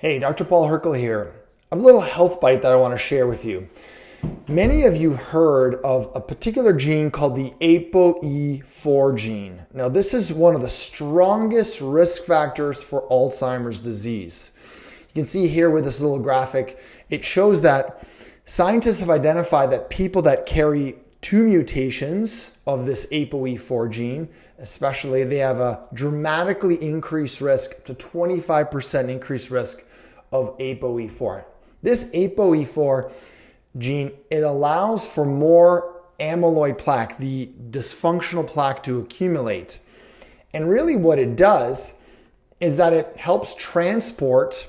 Hey, Dr. Paul Hrkal here. I have a little health bite that I want to share with you. Many of you heard of a particular gene called the ApoE4 gene. Now, this is one of the strongest risk factors for Alzheimer's disease. You can see here with this little graphic, it shows that scientists have identified that people that carry two mutations of this ApoE4 gene, especially, they have a dramatically increased risk to 25% increased risk of ApoE4. This ApoE4 gene, it allows for more amyloid plaque, the dysfunctional plaque, to accumulate. And really what it does is that it helps transport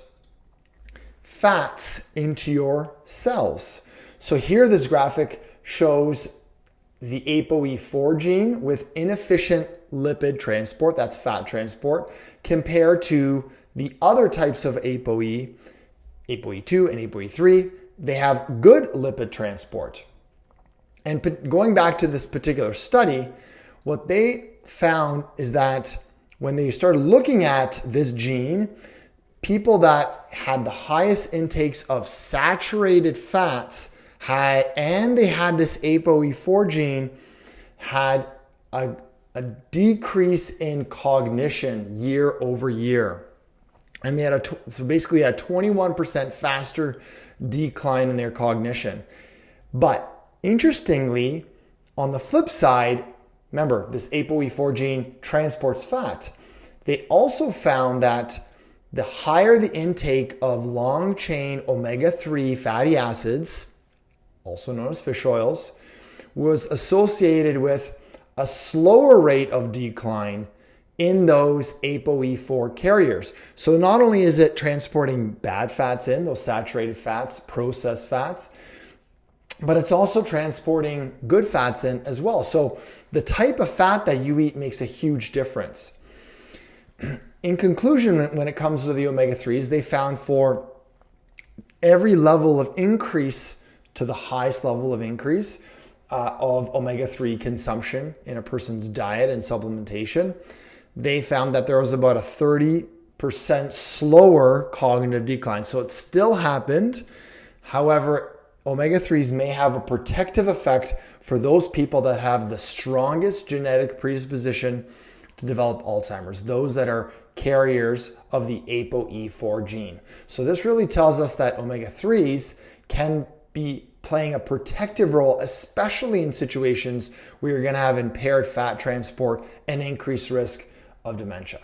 fats into your cells. So here this graphic shows the ApoE4 gene with inefficient lipid transport, that's fat transport, compared to the other types of ApoE2 and ApoE3, they have good lipid transport. And going back to this particular study, what they found is that when they started looking at this gene, people that had the highest intakes of saturated fats they had this ApoE4 gene had a decrease in cognition year over year. And they had so basically a 21% faster decline in their cognition. But interestingly, on the flip side, remember this ApoE4 gene transports fat. They also found that the higher the intake of long-chain omega-3 fatty acids, also known as fish oils, was associated with a slower rate of decline in those ApoE4 carriers. So not only is it transporting bad fats in, those saturated fats, processed fats, but it's also transporting good fats in as well. So the type of fat that you eat makes a huge difference. In conclusion, when it comes to the omega-3s, they found for every level of increase to the highest level of increase of omega-3 consumption in a person's diet and supplementation, they found that there was about a 30% slower cognitive decline. So it still happened. However, omega-3s may have a protective effect for those people that have the strongest genetic predisposition to develop Alzheimer's, those that are carriers of the ApoE4 gene. So this really tells us that omega-3s can be playing a protective role, especially in situations where you're going to have impaired fat transport and increased risk of dementia.